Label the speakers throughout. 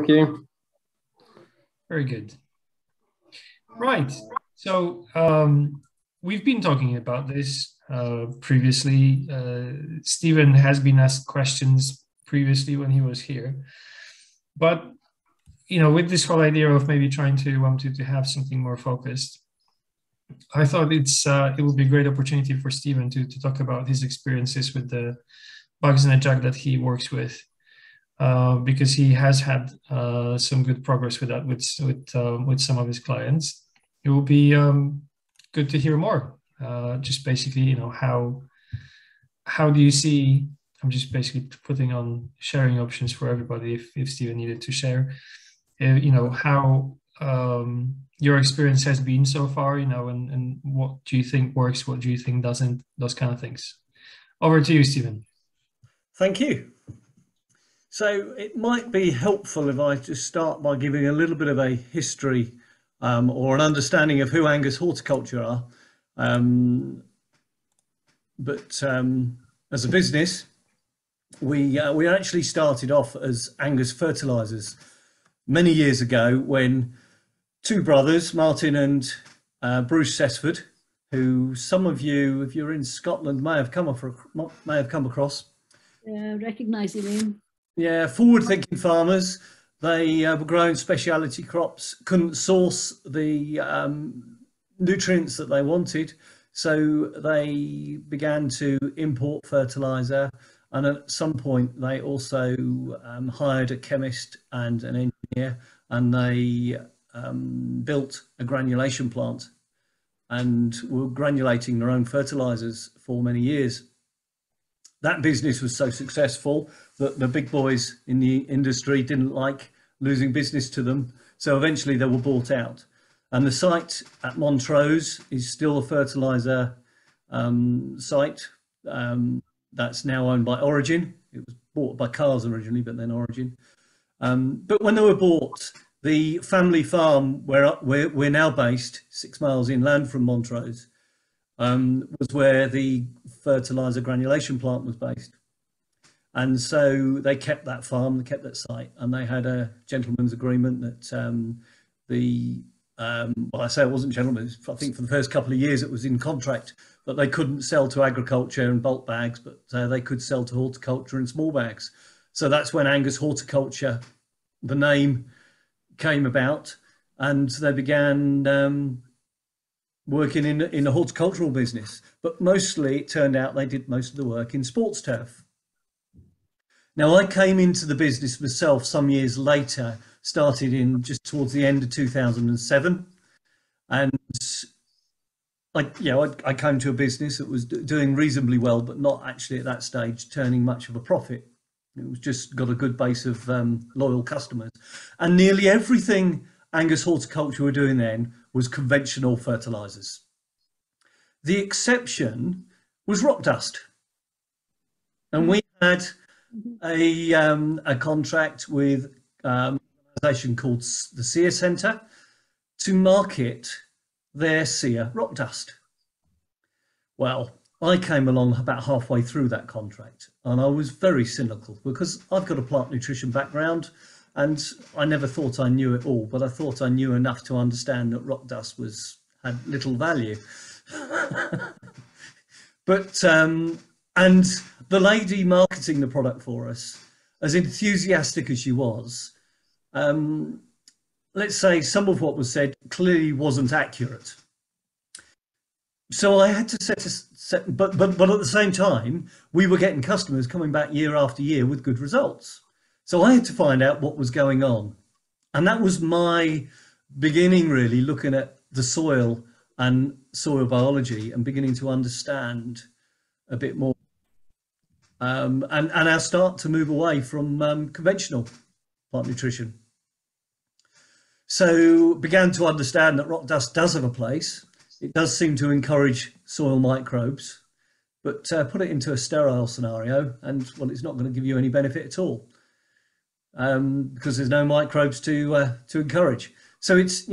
Speaker 1: Thank you.
Speaker 2: Very good. Right. So we've been talking about this previously. Stephen has been asked questions previously when he was here, but with this whole idea of maybe trying to have something more focused, I thought it would be a great opportunity for Stephen to talk about his experiences with the bugs in a jug that he works with. Because he has had some good progress with that with some of his clients. It will be good to hear more. Just basically, how do you see? I'm just basically putting on sharing options for everybody. If Stephen needed to share, how your experience has been so far, and what do you think works, what do you think doesn't, those kind of things. Over to you, Stephen.
Speaker 3: Thank you. So it might be helpful if I just start by giving a little bit of a history or an understanding of who Angus Horticulture are. But as a business, we actually started off as Angus Fertilisers many years ago, when two brothers, Martin and Bruce Sesford, who some of you, if you're in Scotland, may have come across.
Speaker 4: Recognise the name.
Speaker 3: Yeah, forward-thinking farmers. They were growing specialty crops, couldn't source the nutrients that they wanted, so they began to import fertiliser, and at some point they also hired a chemist and an engineer, and they built a granulation plant and were granulating their own fertilisers for many years. That business was so successful that the big boys in the industry didn't like losing business to them. So eventually they were bought out. And the site at Montrose is still a fertiliser site that's now owned by Origin. It was bought by Cars originally, but then Origin. But when they were bought, the family farm where we're now based, 6 miles inland from Montrose, was where the fertiliser granulation plant was based. And so they kept that farm, they kept that site, and they had a gentleman's agreement that well, I say it wasn't gentleman's, I think for the first couple of years it was in contract, but they couldn't sell to agriculture in bulk bags, but they could sell to horticulture in small bags. So that's when Angus Horticulture, the name, came about, and they began working in the horticultural business, but mostly it turned out they did most of the work in sports turf. Now, I came into the business myself some years later, started in just towards the end of 2007, and I came to a business that was doing reasonably well, but not actually at that stage turning much of a profit. It was just got a good base of loyal customers, and nearly everything Angus Horticulture were doing then was conventional fertilisers. The exception was rock dust, and we had a contract with an organisation called the Sear Centre to market their Sear rock dust. Well, I came along about halfway through that contract, and I was very cynical because I've got a plant nutrition background. And I never thought I knew it all, but I thought I knew enough to understand that rock dust had little value. But and the lady marketing the product for us, as enthusiastic as she was, let's say some of what was said clearly wasn't accurate. So I had to set, but at the same time, we were getting customers coming back year after year with good results. So I had to find out what was going on. And that was my beginning, really, looking at the soil and soil biology and beginning to understand a bit more. And our start to move away from conventional plant nutrition. So began to understand that rock dust does have a place. It does seem to encourage soil microbes, but put it into a sterile scenario and, well, it's not going to give you any benefit at all. Because there's no microbes to encourage. So it's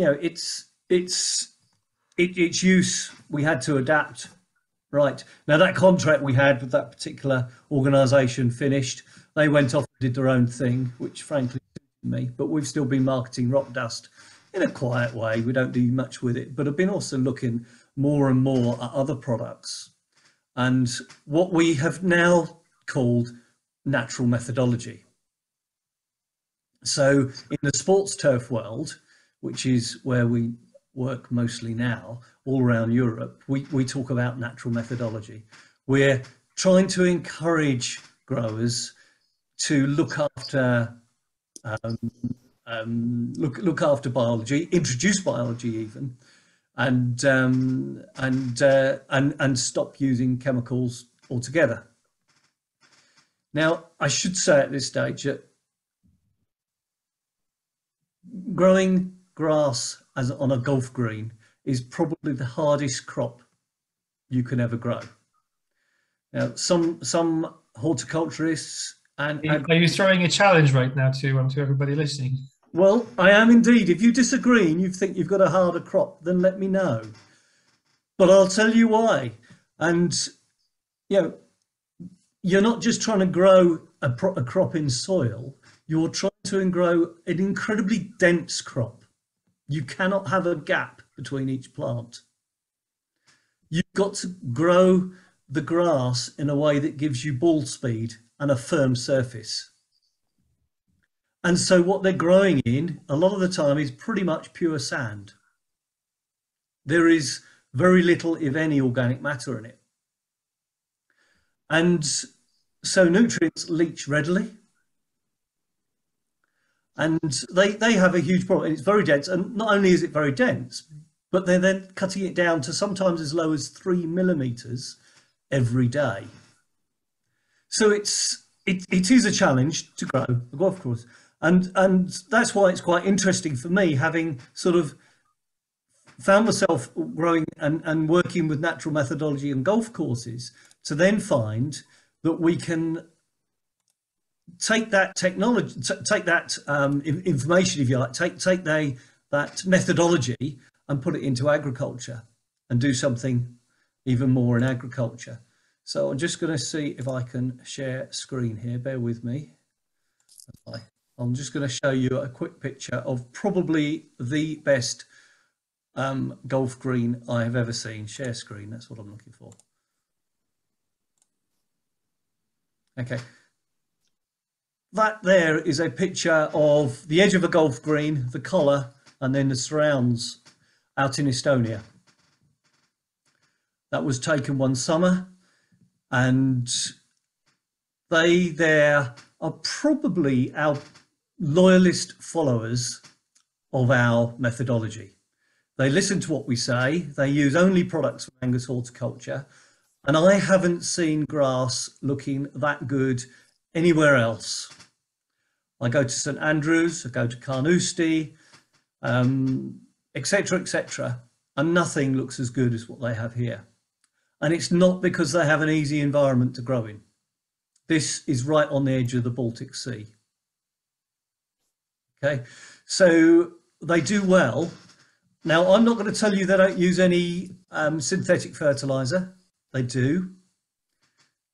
Speaker 3: its use we had to adapt. Right now, that contract we had with that particular organisation finished. They went off and did their own thing, which frankly me, but we've still been marketing rock dust in a quiet way. We don't do much with it, but I've been also looking more and more at other products and what we have now called natural methodology. So in the sports turf world, which is where we work mostly now, all around Europe, we talk about natural methodology. We're trying to encourage growers to look after look after biology, introduce biology even, and stop using chemicals altogether. Now, I should say at this stage that growing grass on a golf green is probably the hardest crop you can ever grow. Now, some horticulturists
Speaker 2: are you throwing a challenge right now to everybody listening?
Speaker 3: Well, I am indeed. If you disagree and you think you've got a harder crop, then let me know. But I'll tell you why. And you know, you're not just trying to grow a crop in soil. You're trying to grow an incredibly dense crop. You cannot have a gap between each plant. You've got to grow the grass in a way that gives you ball speed and a firm surface. And so what they're growing in a lot of the time is pretty much pure sand. There is very little, if any, organic matter in it. And so nutrients leach readily. And they have a huge problem. It's very dense. And not only is it very dense, but they're then cutting it down to sometimes as low as 3 millimeters every day. So it is a challenge to grow a golf course. And that's why it's quite interesting for me, having sort of found myself growing and working with natural methodology and golf courses, to then find that we can take that technology, take that information, if you like, take that methodology and put it into agriculture and do something even more in agriculture. So I'm just going to see if I can share screen here. Bear with me. I'm just going to show you a quick picture of probably the best golf green I have ever seen. Share screen, that's what I'm looking for. Okay. That there is a picture of the edge of a golf green, the collar, and then the surrounds out in Estonia. That was taken one summer, and they there are probably our loyalist followers of our methodology. They listen to what we say. They use only products from Angus horticulture. And I haven't seen grass looking that good anywhere else. I go to St Andrews, I go to Carnoustie, etc., and nothing looks as good as what they have here. And it's not because they have an easy environment to grow in. This is right on the edge of the Baltic Sea. Okay, so they do well. Now, I'm not going to tell you they don't use any synthetic fertilizer. They do.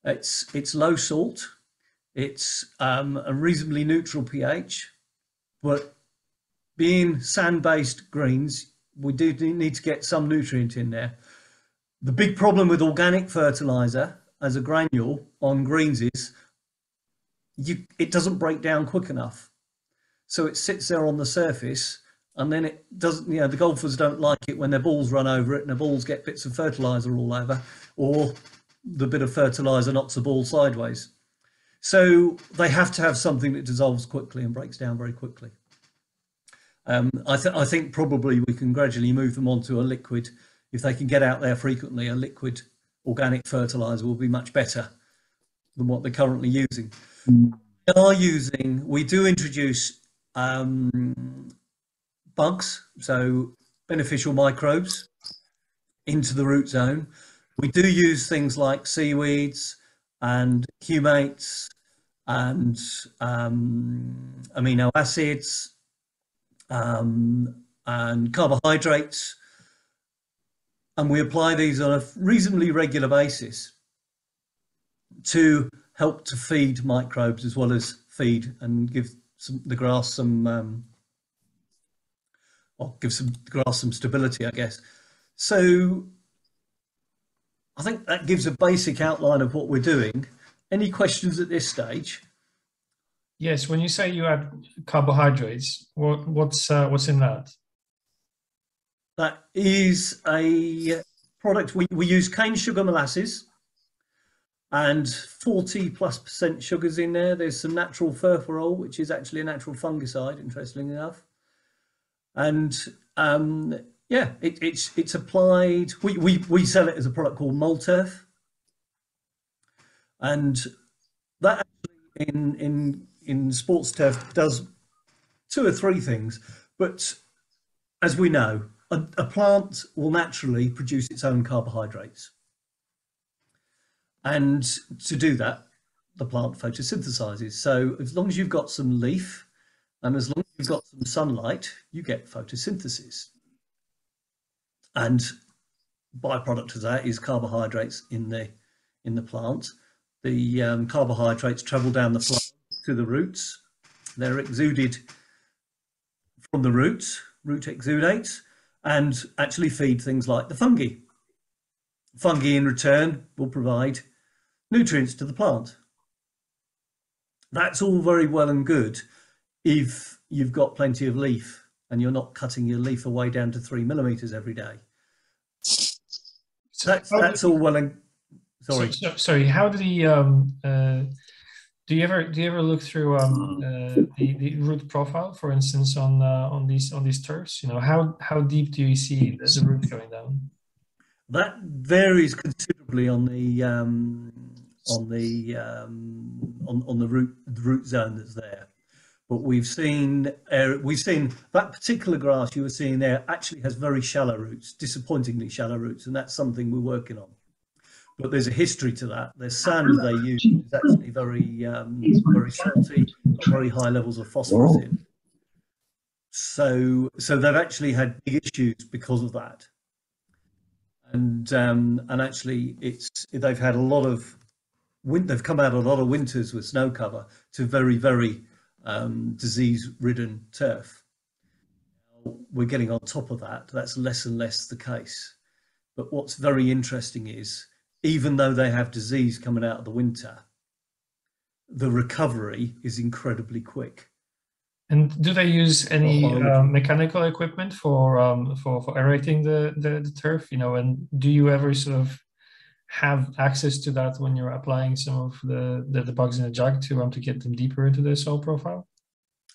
Speaker 3: It's low salt. It's a reasonably neutral pH. But being sand-based greens, we do need to get some nutrient in there. The big problem with organic fertilizer as a granule on greens is it doesn't break down quick enough. So it sits there on the surface, and then it doesn't, you know, the golfers don't like it when their balls run over it and their balls get bits of fertilizer all over, or the bit of fertilizer knocks the ball sideways. So they have to have something that dissolves quickly and breaks down very quickly. I think probably we can gradually move them onto a liquid. If they can get out there frequently, a liquid organic fertilizer will be much better than what they're currently using. We do introduce bugs, so beneficial microbes, into the root zone. We do use things like seaweeds and humates and amino acids and carbohydrates, and we apply these on a reasonably regular basis to help to feed microbes as well as feed and give the grass some, or give the grass some stability, I guess. So I think that gives a basic outline of what we're doing. Any questions at this stage?
Speaker 2: Yes, when you say you add carbohydrates, what's in that?
Speaker 3: That is a product, we use cane sugar molasses and 40+% sugars in there. There's some natural furfural, which is actually a natural fungicide, interestingly enough. And yeah, it's applied. We sell it as a product called Molturf, and that actually in sports turf does 2 or 3 things. But as we know, a plant will naturally produce its own carbohydrates, and to do that, the plant photosynthesizes. So as long as you've got some leaf, and as long as you've got some sunlight, you get photosynthesis. And byproduct of that is carbohydrates in the plant. The carbohydrates travel down the plant to the roots. They're exuded from the roots, root exudates, and actually feed things like the fungi. Fungi in return will provide nutrients to the plant. That's all very well and good if you've got plenty of leaf and you're not cutting your leaf away down to 3 millimeters every day. So that's all well and sorry.
Speaker 2: Sorry. How do the do you ever look through the root profile, for instance, on these turfs? You know, how deep do you see the root going down?
Speaker 3: That varies considerably on the root zone that's there. But we've seen that particular grass you were seeing there actually has very shallow roots, disappointingly shallow roots, and that's something we're working on. But there's a history to that. The sand they use is actually very salty, very high levels of phosphorus in. So they've actually had big issues because of that. And actually they've had a lot of they've come out a lot of winters with snow cover to very disease-ridden turf. We're getting on top of that. That's less and less the case. But what's very interesting is, even though they have disease coming out of the winter, the recovery is incredibly quick.
Speaker 2: And do they use any mechanical equipment for aerating the turf? You know, and do you ever sort of have access to that when you're applying some of the bugs in a jug to get them deeper into the soil profile?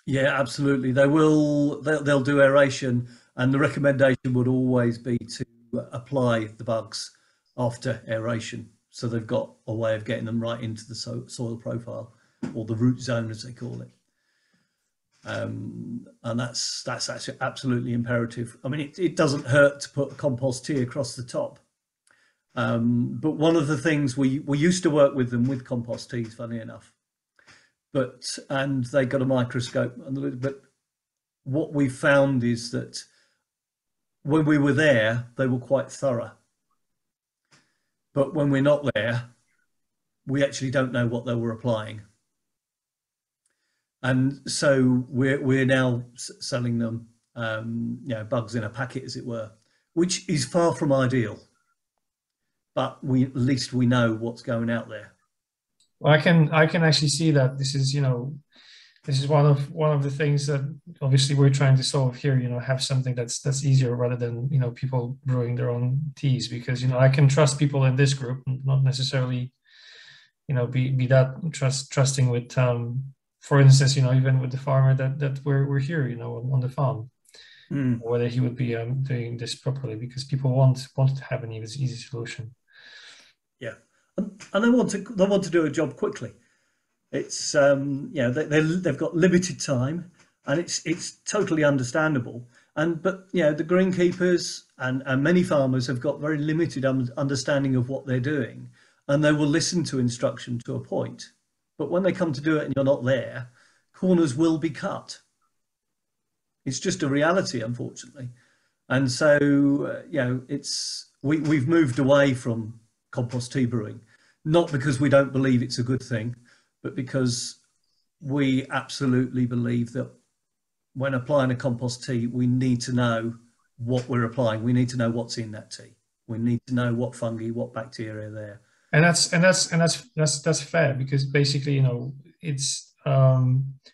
Speaker 3: Yeah, absolutely. They'll do aeration, and the recommendation would always be to apply the bugs after aeration, so they've got a way of getting them right into the soil profile, or the root zone as they call it. And that's actually absolutely imperative. I mean, it doesn't hurt to put a compost tea across the top. But one of the things we used to work with them with compost teas, funny enough, and they got a microscope, but what we found is that when we were there, they were quite thorough. But when we're not there, we actually don't know what they were applying. And so we're now selling them, bugs in a packet, as it were, which is far from ideal. But at least we know what's going out there.
Speaker 2: Well, I can actually see that this is one of the things that obviously we're trying to solve here. You know, have something that's easier rather than people brewing their own teas, because I can trust people in this group, not necessarily be that trusting with for instance even with the farmer that we're here on the farm, whether he would be doing this properly, because people want to have an easy solution.
Speaker 3: Yeah, and they want to do a job quickly. It's they've got limited time, and it's totally understandable. But the greenkeepers and many farmers have got very limited understanding of what they're doing, and they will listen to instruction to a point. But when they come to do it and you're not there, corners will be cut. It's just a reality, unfortunately. And so we've moved away from compost tea brewing, not because we don't believe it's a good thing, but because we absolutely believe that when applying a compost tea, we need to know what we're applying. We need to know what's in that tea. We need to know what fungi, what bacteria are there.
Speaker 2: And that's fair, because basically, you know, it's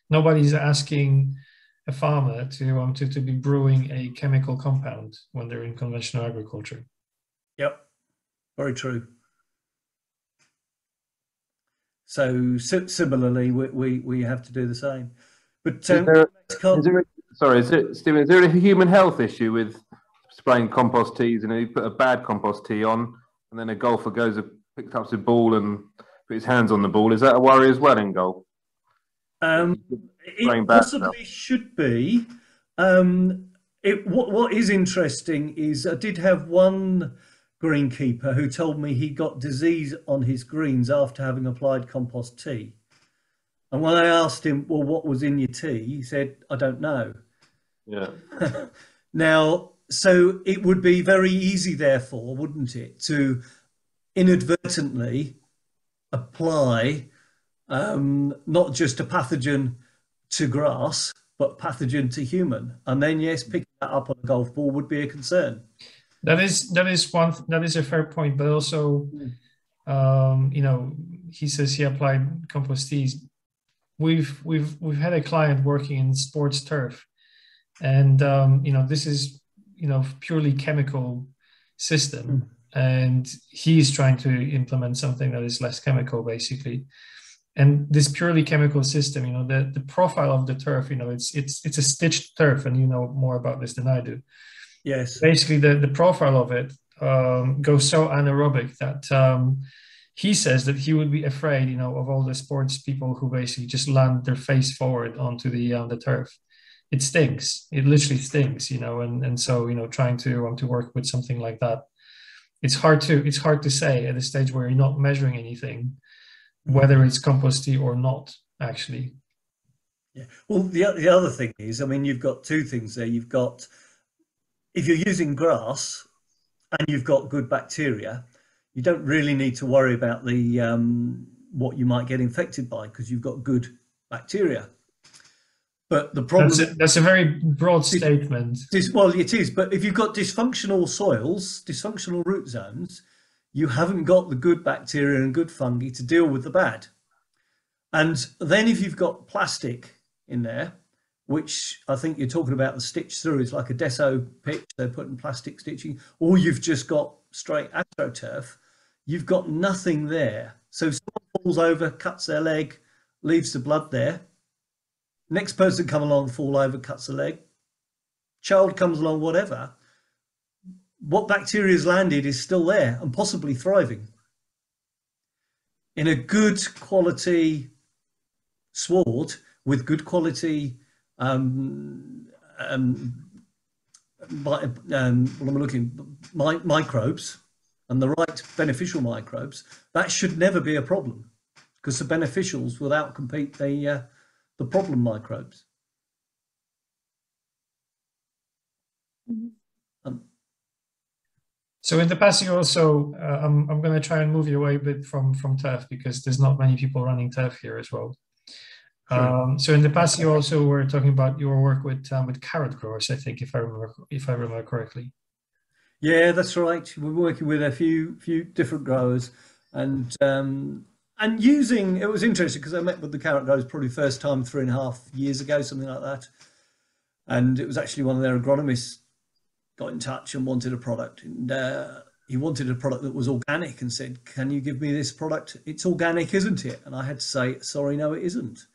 Speaker 2: nobody's asking a farmer to be brewing a chemical compound when they're in conventional agriculture.
Speaker 3: Yep, very true. So similarly, we have to do the same. But
Speaker 1: sorry, Stephen? Is there a human health issue with spraying compost teas? And you put a bad compost tea on, and then a golfer goes and picks up his ball and put his hands on the ball. Is that a worry as well in golf?
Speaker 3: It possibly should be. What is interesting is I did have one greenkeeper who told me he got disease on his greens after having applied compost tea. And when I asked him, well, what was in your tea? He said, I don't know.
Speaker 1: Yeah.
Speaker 3: Now, so it would be very easy, therefore, wouldn't it, to inadvertently apply not just a pathogen to grass, but pathogen to human. And then, yes, picking that up on a golf ball would be a concern.
Speaker 2: That is a fair point, but also, you know, he says he applied compost teas. We've had a client working in sports turf, and you know, this is, you know, purely chemical system, and he's trying to implement something that is less chemical, basically. And this purely chemical system, you know, the profile of the turf, you know, it's a stitched turf, and you know more about this than I do.
Speaker 3: Yes.
Speaker 2: Basically, the profile of it goes so anaerobic that he says that he would be afraid, you know, of all the sports people who basically just land their face forward onto the turf. It stinks. It literally stinks, you know, and so, you know, trying to work with something like that, it's hard to say at a stage where you're not measuring anything, whether it's compost tea or not, actually.
Speaker 3: Yeah. Well, the other thing is, I mean, you've got two things there. You've got, if you're using grass and you've got good bacteria, you don't really need to worry about the what you might get infected by, because you've got good bacteria. But the problem
Speaker 2: that's a very broad statement.
Speaker 3: Well, it is. But if you've got dysfunctional soils, dysfunctional root zones, you haven't got the good bacteria and good fungi to deal with the bad. And then if you've got plastic in there, which I think you're talking about, the stitch through is like a deso pitch, they're putting plastic stitching, or you've just got straight astroturf, you've got nothing there. So someone falls over, cuts their leg, leaves the blood there. Next person come along, fall over, cuts the leg. Child comes along, whatever. What bacteria has landed is still there and possibly thriving. In a good quality sward with good quality microbes and the right beneficial microbes, that should never be a problem, because the beneficials will outcompete the problem microbes.
Speaker 2: So in the past, you also, I'm going to try and move you away a bit from turf, because there's not many people running turf here as well. So in the past, you also were talking about your work with carrot growers, I think, if I remember correctly.
Speaker 3: Yeah, that's right. We're working with a few different growers, and using, it was interesting because I met with the carrot growers probably first time 3.5 years ago, something like that. And it was actually one of their agronomists got in touch and wanted a product, and he wanted a product that was organic and said, can you give me this product? It's organic, isn't it? And I had to say, sorry, no, it isn't.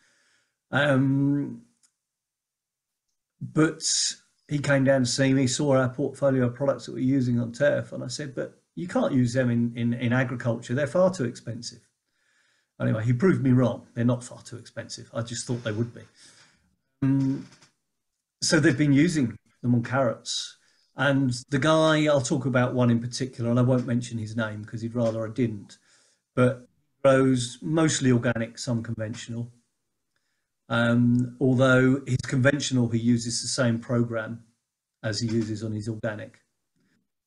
Speaker 3: But he came down to see me, saw our portfolio of products that we're using on turf, and I said, but you can't use them in agriculture. They're far too expensive. Anyway, he proved me wrong. They're not far too expensive. I just thought they would be. So they've been using them on carrots. And the guy, I'll talk about one in particular, and I won't mention his name because he'd rather I didn't, but grows mostly organic, some conventional. Although his conventional, he uses the same program as he uses on his organic,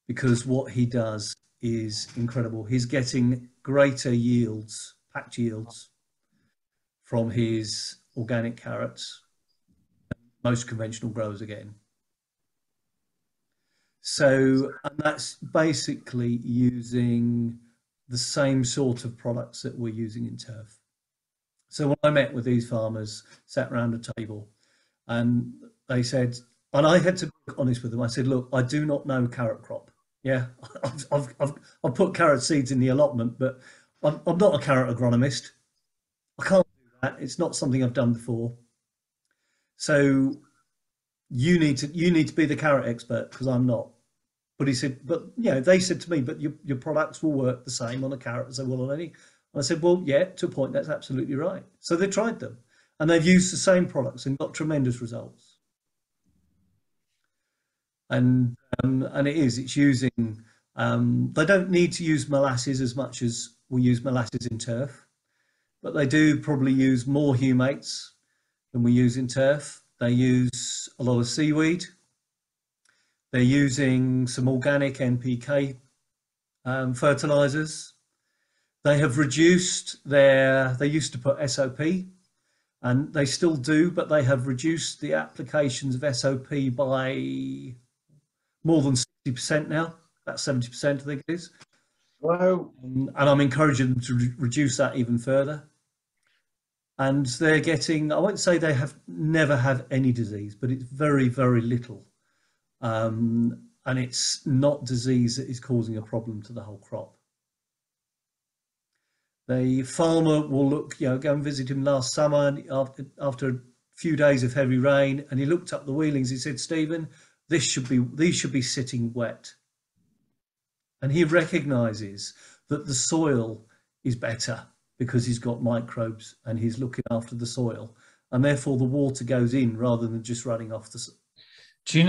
Speaker 3: because what he does is incredible. He's getting greater yields, patch yields, from his organic carrots than most conventional growers are getting. So, and that's basically using the same sort of products that we're using in turf. So when I met with these farmers, sat around a table, and they said, and I had to be honest with them. I said, look, I do not know carrot crop. Yeah, I've put carrot seeds in the allotment, but I'm not a carrot agronomist. I can't do that. It's not something I've done before. So you need to be the carrot expert, because I'm not. But he said, but they said to me, but your products will work the same on a carrot as they will on any. And I said, well, yeah, to a point, that's absolutely right. So they tried them, and they've used the same products and got tremendous results. And it's using, they don't need to use molasses as much as we use molasses in turf, but they do probably use more humates than we use in turf. They use a lot of seaweed. They're using some organic NPK fertilizers. They have reduced they used to put SOP, and they still do, but they have reduced the applications of SOP by more than 60% now, about 70% I think it is.
Speaker 1: Wow.
Speaker 3: And I'm encouraging them to reduce that even further. And they're getting, I won't say they have never had any disease, but it's very, very little. And it's not disease that is causing a problem to the whole crop. The farmer will look, go and visit him last summer, and after a few days of heavy rain, and he looked up the wheelings. He said, Stephen, these should be sitting wet. And he recognises that the soil is better because he's got microbes and he's looking after the soil, and therefore the water goes in rather than just running off the.
Speaker 2: Do you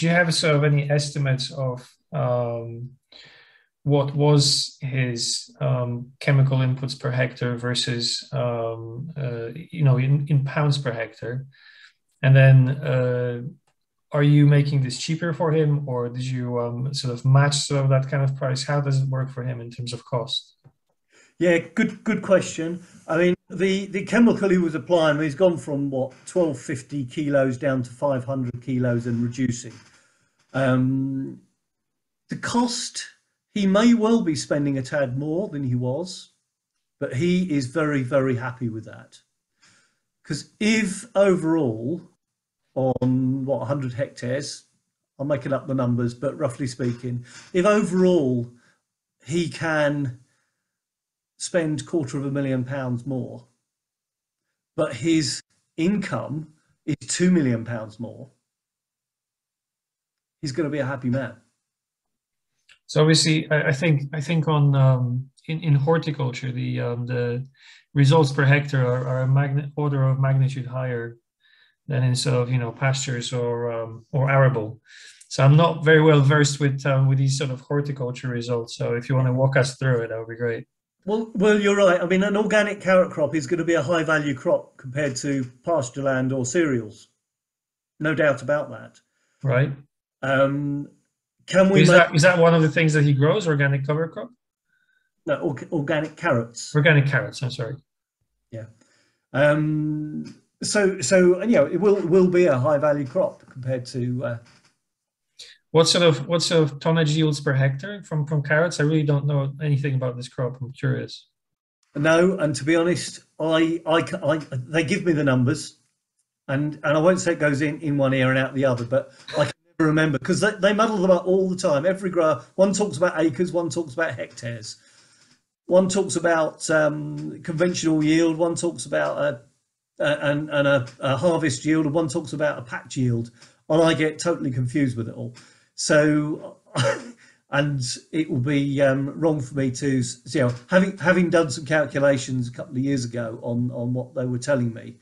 Speaker 2: have sort of any estimates of what was his chemical inputs per hectare versus in pounds per hectare, and then are you making this cheaper for him, or did you sort of match sort of that kind of price? How does it work for him in terms of cost?
Speaker 3: Yeah, good question. I mean, the chemical he was applying, he's gone from what 1250 kilos down to 500 kilos and reducing. The cost, he may well be spending a tad more than he was, but he is very, very happy with that. Because if overall on 100 hectares, I'm making up the numbers, but roughly speaking, if overall he can spend £250,000 more, but his income is £2 million more, he's going to be a happy man.
Speaker 2: So obviously, I think on in horticulture, the results per hectare are a order of magnitude higher than in sort of pastures or arable. So I'm not very well versed with these sort of horticulture results. So if you want to walk us through it, that would be great.
Speaker 3: Well, you're right. I mean, an organic carrot crop is going to be a high value crop compared to pasture land or cereals. No doubt about that.
Speaker 2: Right.
Speaker 3: Is
Speaker 2: that one of the things that he grows, organic cover crop?
Speaker 3: No, organic carrots.
Speaker 2: Organic carrots, I'm sorry.
Speaker 3: Yeah. So it will be a high value crop compared to
Speaker 2: What sort of tonnage yields per hectare from carrots? I really don't know anything about this crop. I'm curious.
Speaker 3: No, and to be honest, they give me the numbers, and I won't say it goes in one ear and out the other, but I can never remember because they muddle them up all the time. Every grower, one talks about acres, one talks about hectares, one talks about conventional yield, one talks about a harvest yield, and one talks about a patch yield, and I get totally confused with it all. So, and it will be wrong for me to, having done some calculations a couple of years ago on what they were telling me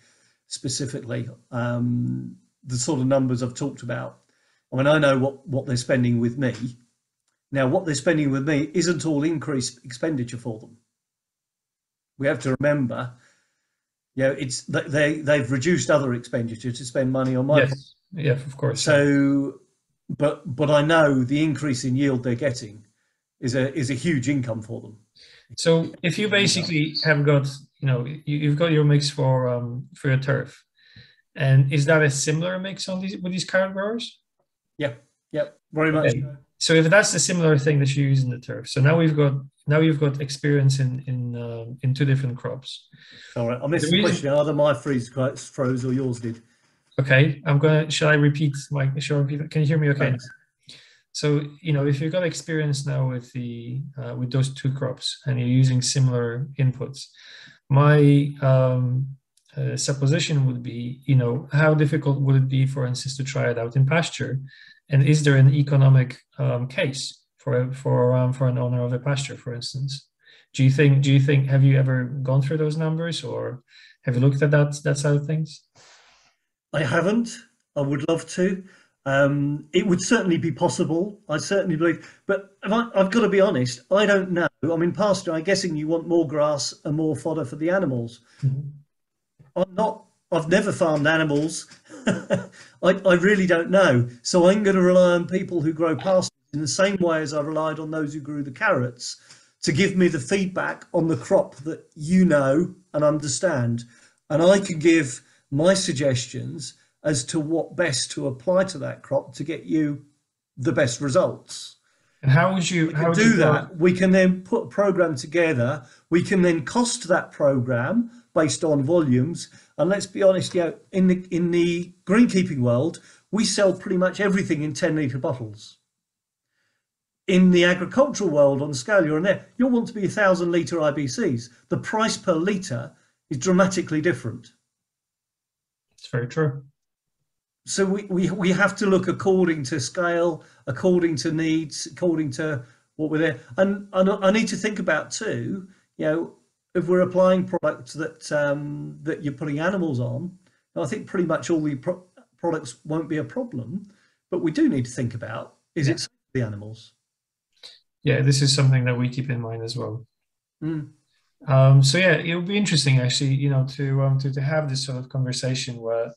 Speaker 3: specifically, the sort of numbers I've talked about. I mean, I know what they're spending with me. Now, what they're spending with me isn't all increased expenditure for them. We have to remember, it's they've reduced other expenditure to spend money on my.
Speaker 2: Yes, yeah, of course.
Speaker 3: So. But I know the increase in yield they're getting is a huge income for them.
Speaker 2: So if you basically have got you've got your mix for your turf, and is that a similar mix on with these carrot growers?
Speaker 3: Yeah, very much.
Speaker 2: Okay. So if that's the similar thing that you use in the turf, so now you've got experience in two different crops.
Speaker 3: All right, I missed the question. Either my freeze froze or yours did.
Speaker 2: Okay, shall I repeat can you hear me okay?
Speaker 3: Thanks.
Speaker 2: So, if you've got experience now with with those two crops and you're using similar inputs, my supposition would be, how difficult would it be, for instance, to try it out in pasture? And is there an economic case for an owner of a pasture, for instance? Do you think, have you ever gone through those numbers, or have you looked at that side of things?
Speaker 3: I haven't. I would love to. It would certainly be possible. I certainly believe, but I've got to be honest, I don't know. I mean, pasture, I'm guessing you want more grass and more fodder for the animals. Mm-hmm. I've never farmed animals. I really don't know. So I'm going to rely on people who grow pastures in the same way as I relied on those who grew the carrots to give me the feedback on the crop that you know and understand. And I can give my suggestions as to what best to apply to that crop to get you the best results.
Speaker 2: And how would you
Speaker 3: do that? We can then put a program together. We can then cost that program based on volumes. And let's be honest, in the greenkeeping world, we sell pretty much everything in 10-litre bottles. In the agricultural world, on the scale you're on there, you'll want to be 1,000-litre IBCs. The price per litre is dramatically different.
Speaker 2: It's very true.
Speaker 3: So we have to look according to scale, according to needs, according to what we're there. And I need to think about too, if we're applying products that you're putting animals on, I think pretty much all the products won't be a problem, but we do need to think about, is it safe for the animals?
Speaker 2: Yeah, this is something that we keep in mind as well.
Speaker 3: Mm.
Speaker 2: So yeah, it'll be interesting actually, to have this sort of conversation where,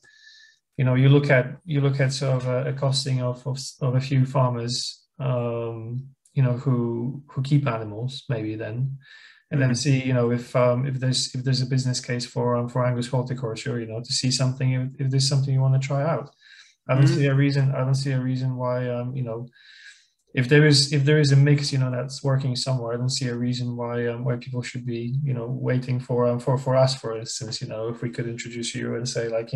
Speaker 2: you look at sort of a costing of a few farmers, who keep animals maybe then, and then see, if there's a business case for Angus horticulture, to see something, if there's something you want to try out. I don't see a reason why, if there is a mix, that's working somewhere, I don't see a reason why people should be, waiting for us, for instance, if we could introduce you and say, like,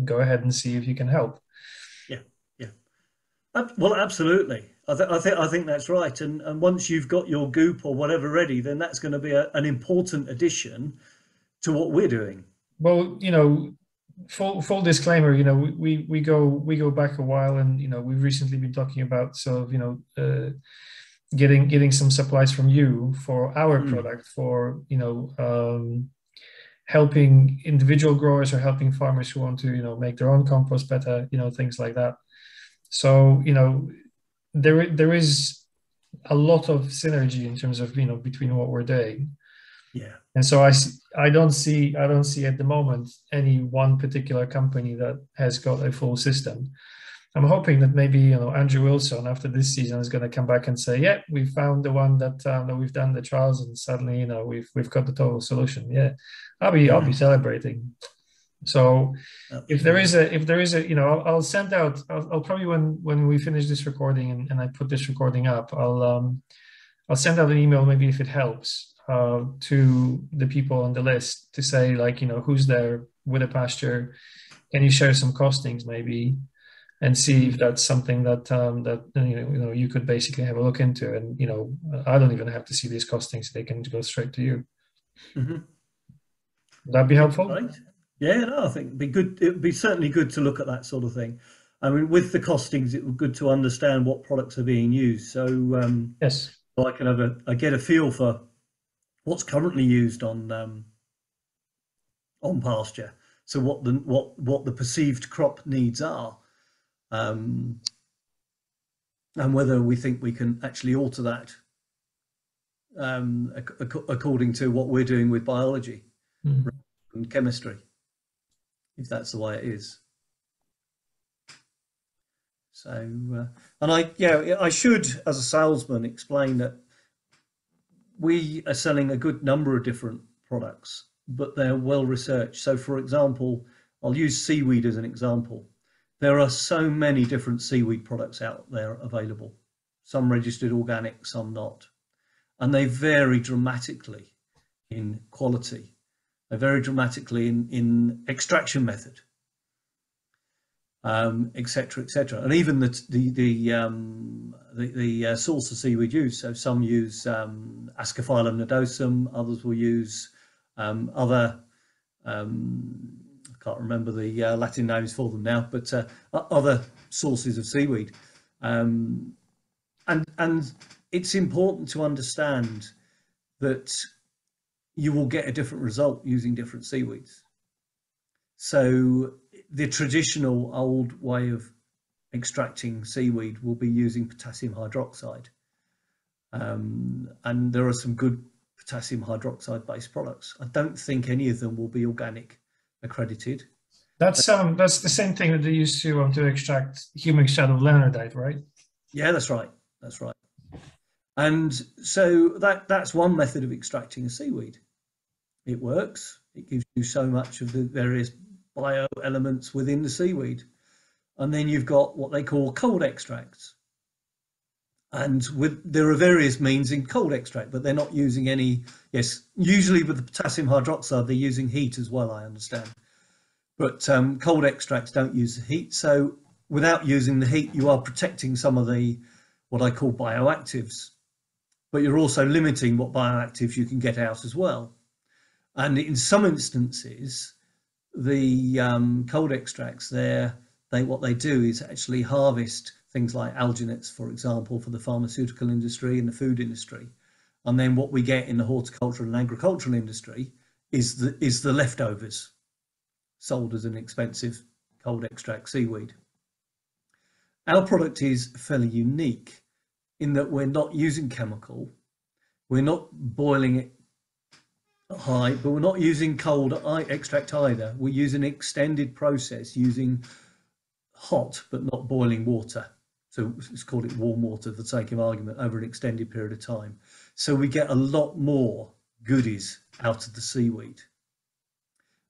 Speaker 2: go ahead and see if you can help.
Speaker 3: Yeah. Well, absolutely. I think that's right. And once you've got your goop or whatever ready, then that's going to be an important addition to what we're doing.
Speaker 2: Well, full disclaimer, we go back a while, and we've recently been talking about sort of getting some supplies from you for our product, for helping individual growers or helping farmers who want to make their own compost better, things like that. So there is a lot of synergy in terms of between what we're doing.
Speaker 3: Yeah.
Speaker 2: And so I don't see at the moment any one particular company that has got a full system. I'm hoping that maybe Andrew Wilson after this season is going to come back and say, yeah, we found the one that we've done the trials, and suddenly we've got the total solution. Yeah, I'll be celebrating. So if there is a I'll send out, I'll probably when we finish this recording and I put this recording up, I'll send out an email, maybe if it helps, to the people on the list to say, like, who's there with a pasture, can you share some costings maybe, and see if that's something that you could basically have a look into. And I don't even have to see these costings, they can go straight to you.
Speaker 3: Mm-hmm.
Speaker 2: Would that be helpful?
Speaker 3: Right. Yeah, no, I think it'd be good. It'd be certainly good to look at that sort of thing. I mean, with the costings, it would be good to understand what products are being used. So
Speaker 2: yes,
Speaker 3: so I can get a feel for what's currently used on pasture. So what the perceived crop needs are, and whether we think we can actually alter that according to what we're doing with biology and chemistry, if that's the way it is. So, and I should, as a salesman, explain that we are selling a good number of different products but they're well researched. So for example, I'll use seaweed as an example. There are so many different seaweed products out there available, some registered organic, some not. And they vary dramatically in quality. They vary dramatically in extraction method, et cetera, et cetera. And even the source of seaweed used. So some use Ascophyllum nodosum, others will use other, I can't remember the Latin names for them now, but other sources of seaweed. And it's important to understand that you will get a different result using different seaweeds. So the traditional old way of extracting seaweed will be using potassium hydroxide. And there are some good potassium hydroxide based products. I don't think any of them will be organic accredited.
Speaker 2: That's the same thing that they used to extract humic extract of leonardite, right?
Speaker 3: Yeah, that's right. That's right. And so that's one method of extracting a seaweed. It works. It gives you so much of the various bio elements within the seaweed. And then you've got what they call cold extracts. And there are various means in cold extract, but they're not using any, yes, usually with the potassium hydroxide, they're using heat as well, I understand. But cold extracts don't use the heat. So without using the heat, you are protecting some of the, what I call bioactives, but you're also limiting what bioactives you can get out as well. And in some instances, the cold extracts what they do is actually harvest things like alginates, for example, for the pharmaceutical industry and the food industry. And then what we get in the horticultural and agricultural industry is the leftovers sold as an expensive cold extract seaweed. Our product is fairly unique in that we're not using chemical, we're not boiling it high, but we're not using cold extract either. We're using an extended process using hot but not boiling water. So let's call it warm water for the sake of argument over an extended period of time. So we get a lot more goodies out of the seaweed.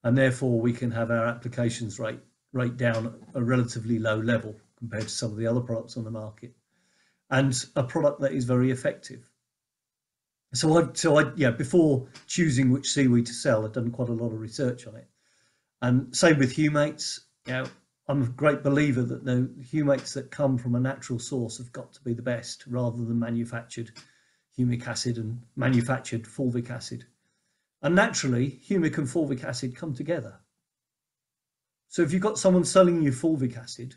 Speaker 3: And therefore we can have our applications rate down at a relatively low level compared to some of the other products on the market. And a product that is very effective. So I before choosing which seaweed to sell, I've done quite a lot of research on it. And same with humates. I'm a great believer that the humates that come from a natural source have got to be the best, rather than manufactured humic acid and manufactured fulvic acid. And naturally, humic and fulvic acid come together. So if you've got someone selling you fulvic acid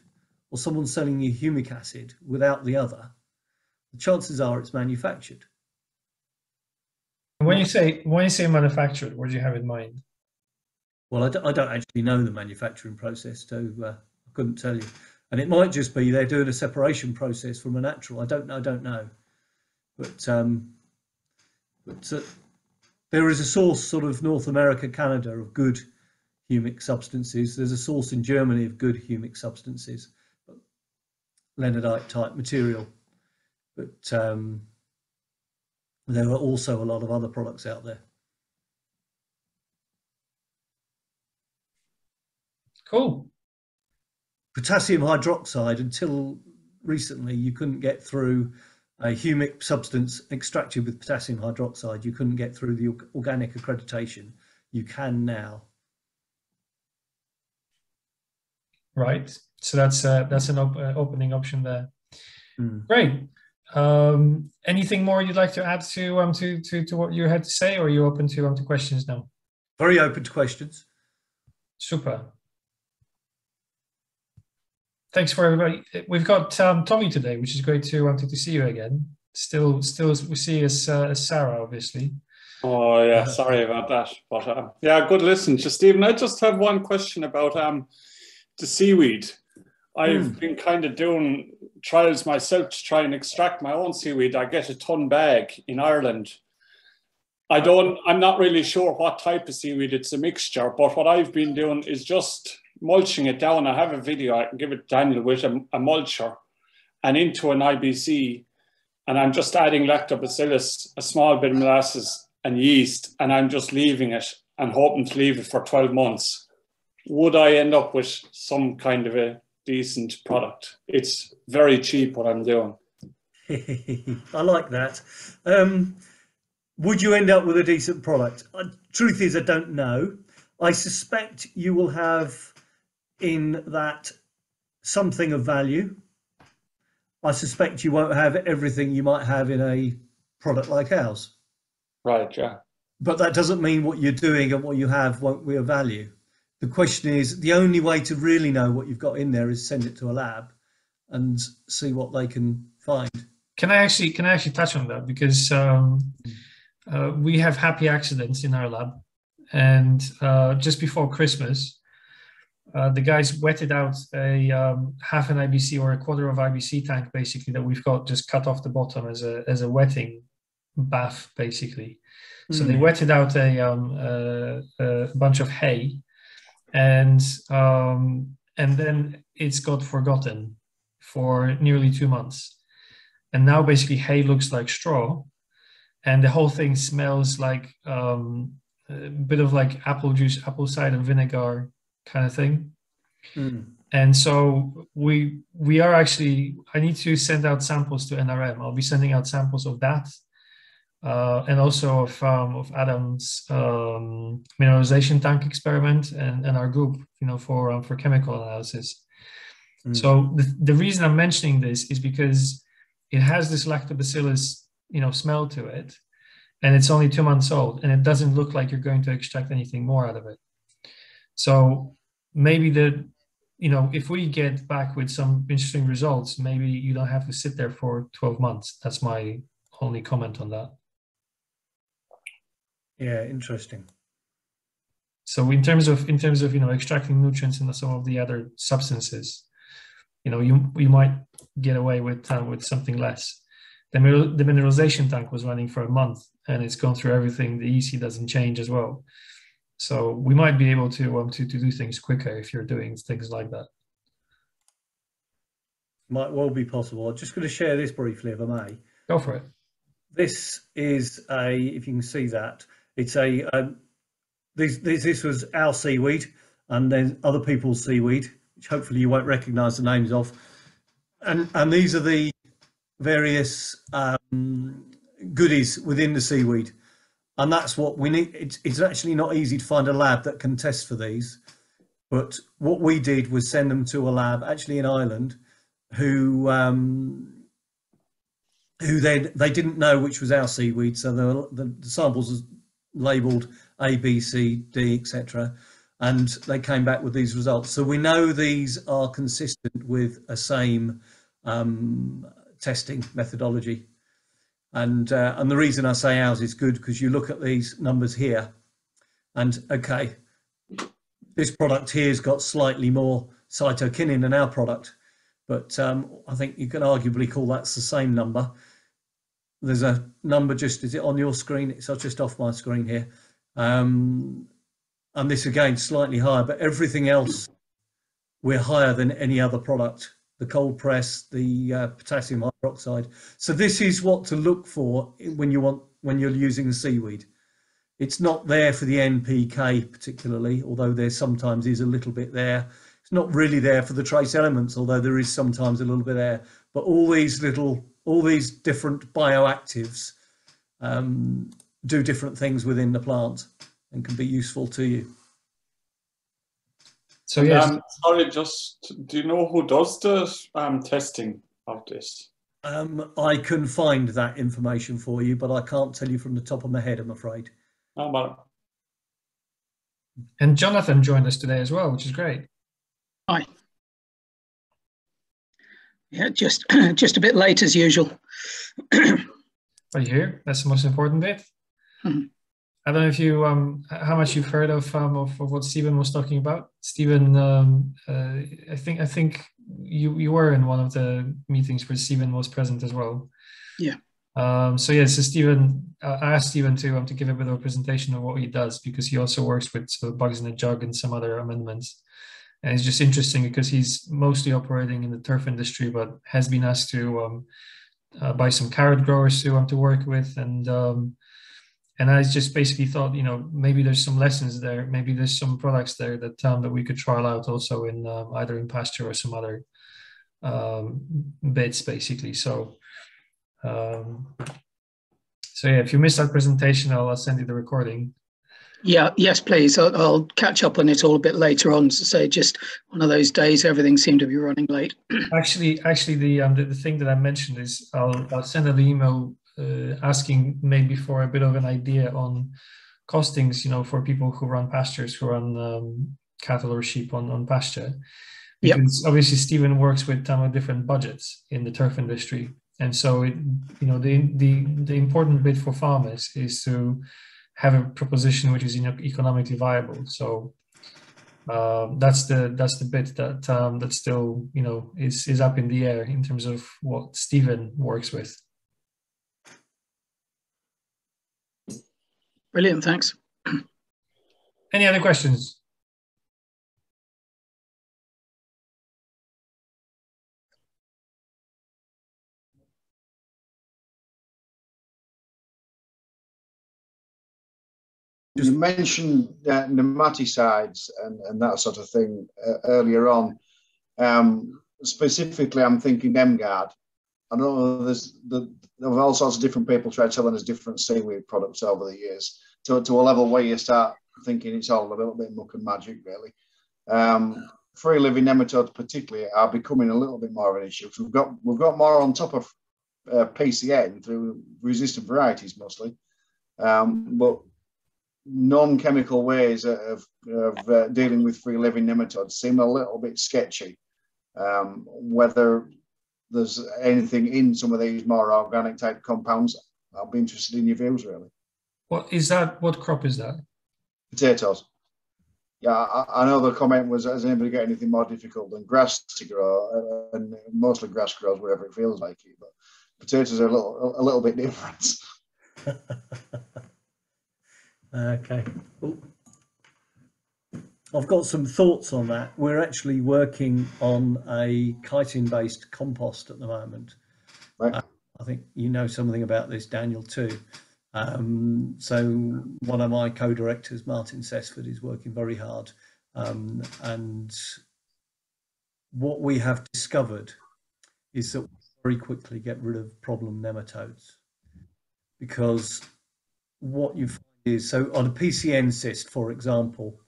Speaker 3: or someone selling you humic acid without the other, the chances are it's manufactured.
Speaker 2: When you say manufactured, what do you have in mind?
Speaker 3: Well, I don't actually know the manufacturing process, so I couldn't tell you. And it might just be they're doing a separation process from a natural. I don't know. But there is a source, sort of North America, Canada, of good humic substances. There's a source in Germany of good humic substances, leonardite type material. But there are also a lot of other products out there.
Speaker 2: Cool.
Speaker 3: Potassium hydroxide, until recently, you couldn't get through a humic substance extracted with potassium hydroxide. You couldn't get through the organic accreditation. You can now.
Speaker 2: Right. So that's an opening option there. Great. Anything more you'd like to add to what you had to say, or are you open to questions now?
Speaker 3: Very open to questions.
Speaker 2: Super. Thanks for everybody. We've got Tommy today, which is great to see you again. Still we see as Sarah, obviously.
Speaker 5: Oh yeah, sorry about that. But yeah, good listen to Stephen. I just have one question about the seaweed. I've been kind of doing trials myself to try and extract my own seaweed. I get a ton bag in Ireland. I'm not really sure what type of seaweed. It's a mixture, but what I've been doing is just mulching it down. I have a video, I can give it to Daniel, with a mulcher and into an IBC, and I'm just adding lactobacillus, a small bit of molasses and yeast, and I'm just leaving it and hoping to leave it for 12 months, would I end up with some kind of a decent product? It's very cheap what I'm doing.
Speaker 3: I like that. Would you end up with a decent product? Truth is, I don't know. I suspect you will have in that something of value. I suspect you won't have everything you might have in a product like ours.
Speaker 5: Right, yeah.
Speaker 3: But that doesn't mean what you're doing and what you have won't be of value. The question is, the only way to really know what you've got in there is send it to a lab and see what they can find.
Speaker 2: Can I actually touch on that? Because we have happy accidents in our lab, and just before Christmas, the guys wetted out a half an IBC or a quarter of IBC tank, basically, that we've got just cut off the bottom as a wetting bath, basically. So they wetted out a bunch of hay, and then it's got forgotten for nearly 2 months. And now basically hay looks like straw, and the whole thing smells like a bit of like apple juice, apple cider vinegar kind of thing. And so we are actually, I need to send out samples to NRM. I'll be sending out samples of that, and also of Adam's mineralization tank experiment and our group, for chemical analysis. So the reason I'm mentioning this is because it has this lactobacillus, smell to it, and it's only 2 months old, and it doesn't look like you're going to extract anything more out of it. So maybe if we get back with some interesting results, maybe you don't have to sit there for 12 months. That's my only comment on that.
Speaker 3: Yeah, interesting.
Speaker 2: So in terms of extracting nutrients in some of the other substances, you might get away with something less. The mineralization tank was running for a month, and it's gone through everything. The EC doesn't change as well, so we might be able to do things quicker if you're doing things like that.
Speaker 3: Might well be possible. I'm just going to share this briefly, if I may.
Speaker 2: Go for it.
Speaker 3: This is if you can see that, it's this was our seaweed, and then other people's seaweed, which hopefully you won't recognise the names of, and these are the various goodies within the seaweed, and that's what we need. It's actually not easy to find a lab that can test for these, but what we did was send them to a lab actually in Ireland, who they didn't know which was our seaweed, so the samples was labelled A, B, C, D, etc. And they came back with these results. So we know these are consistent with a same testing methodology. And the reason I say ours is good, because you look at these numbers here, and okay, this product here has got slightly more cytokinin than our product, but I think you can arguably call that's the same number. There's a number is it on your screen? It's just off my screen here. And this again, slightly higher, but everything else, we're higher than any other product. The cold press, the potassium hydroxide. So this is what to look for when you're using the seaweed. It's not there for the NPK particularly, although there sometimes is a little bit there. It's not really there for the trace elements, although there is sometimes a little bit there. But all these different bioactives do different things within the plant and can be useful to you.
Speaker 2: So yes.
Speaker 5: Sorry, do you know who does the testing of this?
Speaker 3: I can find that information for you, but I can't tell you from the top of my head, I'm afraid.
Speaker 5: Oh, but...
Speaker 2: And Jonathan joined us today as well, which is great.
Speaker 6: Hi. Yeah, just a bit late as usual.
Speaker 2: Are you here? That's the most important bit. I don't know if you how much you've heard of what Stephen was talking about. Stephen, I think you were in one of the meetings where Stephen was present as well.
Speaker 6: Yeah.
Speaker 2: So Stephen, I asked Stephen to give a bit of a presentation of what he does, because he also works with bugs in a jug and some other amendments. And it's just interesting because he's mostly operating in the turf industry, but has been asked to buy some carrot growers to work with, and And I just basically thought, maybe there's some lessons there, maybe there's some products there that we could trial out also in either in pasture or some other bits, basically. So yeah, if you missed that presentation, I'll send you the recording.
Speaker 6: Yeah, yes, please. I'll catch up on it all a bit later on. So say just one of those days, everything seemed to be running late.
Speaker 2: Actually, the thing that I mentioned is I'll send an email asking maybe for a bit of an idea on costings, for people who run pastures, who run cattle or sheep on pasture. Because obviously Stephen works with different budgets in the turf industry. And so the important bit for farmers is to have a proposition which is economically viable. So that's the bit that still is up in the air in terms of what Stephen works with.
Speaker 6: Brilliant, thanks.
Speaker 2: Any other questions?
Speaker 7: You mentioned nematicides and that sort of thing earlier on. Specifically, I'm thinking Emgard. I know there's all sorts of different people try telling us different seaweed products over the years to a level where you start thinking it's all a little bit muck and magic, really. Free living nematodes, particularly, are becoming a little bit more of an issue. We've got more on top of PCN through resistant varieties mostly, but non-chemical ways of dealing with free living nematodes seem a little bit sketchy. Whether there's anything in some of these more organic type compounds, I'll be interested in your views, really.
Speaker 2: What is that? What crop is that?
Speaker 7: Potatoes. Yeah, I know the comment was, has anybody got anything more difficult than grass to grow? And mostly grass grows wherever it feels like it, but potatoes are a little bit different.
Speaker 3: Okay. Ooh. I've got some thoughts on that. We're actually working on a chitin-based compost at the moment.
Speaker 7: Right.
Speaker 3: I think you know something about this, Daniel, too. So one of my co-directors, Martin Sesford, is working very hard. And what we have discovered is that we very quickly get rid of problem nematodes, because what you find is, so on a PCN cyst, for example,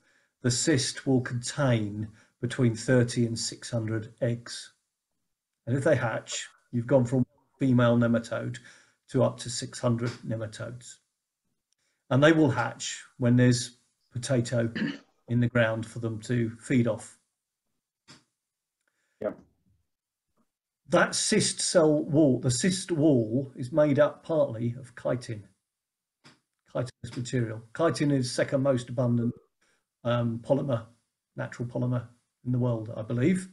Speaker 3: the cyst will contain between 30 and 600 eggs. And if they hatch, you've gone from female nematode to up to 600 nematodes. And they will hatch when there's potato in the ground for them to feed off.
Speaker 7: Yep.
Speaker 3: That cyst cell wall, the cyst wall, is made up partly of chitin, chitinous material. Chitin is second most abundant polymer, natural polymer in the world, I believe.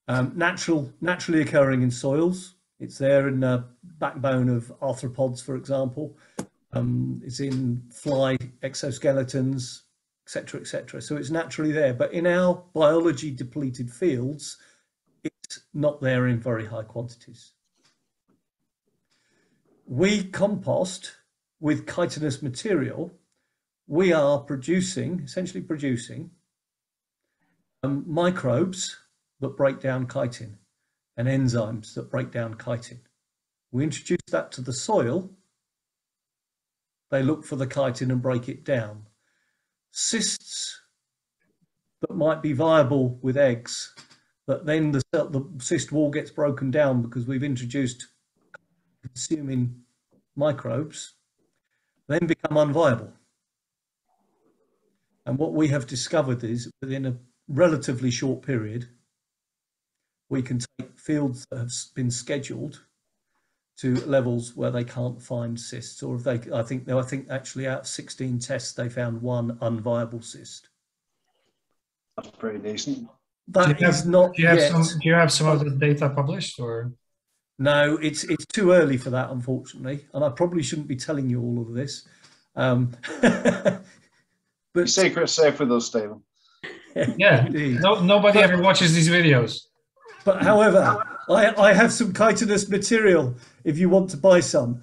Speaker 3: Naturally occurring in soils. It's there in the backbone of arthropods, for example. It's in fly exoskeletons, etc., etc. So it's naturally there. But in our biology depleted fields, it's not there in very high quantities. We compost with chitinous material. We are essentially producing microbes that break down chitin and enzymes that break down chitin. We introduce that to the soil. They look for the chitin and break it down. Cysts that might be viable with eggs, but then the cyst wall gets broken down because we've introduced consuming microbes, then become unviable. And what we have discovered is within a relatively short period, we can take fields that have been scheduled to levels where they can't find cysts, or if they, I think actually out of 16 tests, they found one unviable cyst.
Speaker 7: That's pretty decent.
Speaker 3: That is not yet.
Speaker 2: Do you have some of the data published, or?
Speaker 3: No, it's too early for that, unfortunately, and I probably shouldn't be telling you all of this.
Speaker 7: But secret's safe with us, Stephen.
Speaker 2: Yeah, nobody ever watches these videos.
Speaker 3: But however, I have some chitinous material if you want to buy some.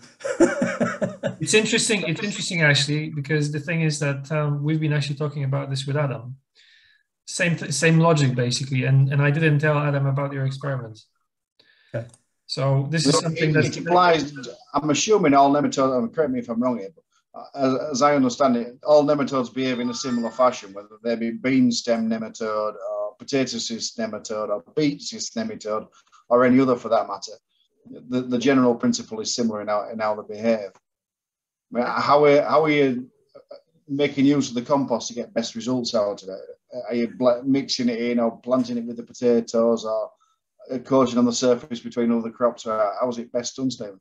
Speaker 2: It's interesting. It's interesting actually, because the thing is that we've been actually talking about this with Adam. Same logic basically, and I didn't tell Adam about your experiments.
Speaker 3: Okay.
Speaker 2: So this is something that
Speaker 7: it applies. I'm assuming all nematodes. Correct me if I'm wrong here, but as I understand it, all nematodes behave in a similar fashion, whether they be bean stem nematode or potato cyst nematode or beet cyst nematode or any other for that matter. The general principle is similar in how they behave. I mean, how are you making use of the compost to get best results out of it? Are you mixing it in or planting it with the potatoes or coating on the surface between other crops? How is it best done, Stephen?